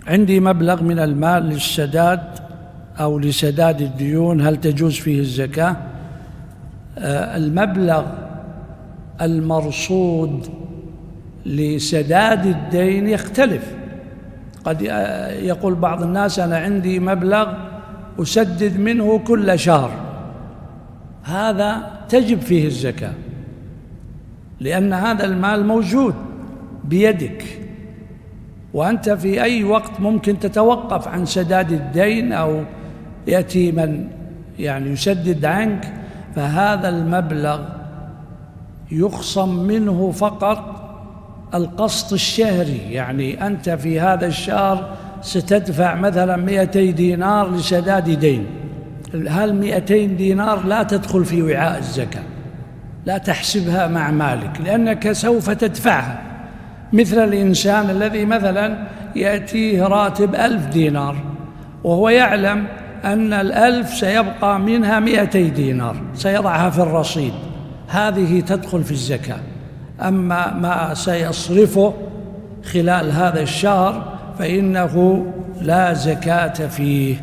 عندي مبلغ من المال للسداد أو لسداد الديون، هل تجوز فيه الزكاة؟ المبلغ المرصود لسداد الدين يختلف. قد يقول بعض الناس أنا عندي مبلغ أسدد منه كل شهر، هذا تجب فيه الزكاة، لأن هذا المال موجود بيدك، وأنت في أي وقت ممكن تتوقف عن سداد الدين أو يأتي من يسدد عنك، فهذا المبلغ يخصم منه فقط القسط الشهري. يعني أنت في هذا الشهر ستدفع مثلا 200 دينار لسداد دين، هل 200 دينار لا تدخل في وعاء الزكاة، لا تحسبها مع مالك، لأنك سوف تدفعها. مثل الإنسان الذي مثلا يأتيه راتب 1000 دينار وهو يعلم أن 1000 سيبقى منها 200 دينار سيضعها في الرصيد، هذه تدخل في الزكاة. أما ما سيصرفه خلال هذا الشهر فإنه لا زكاة فيه.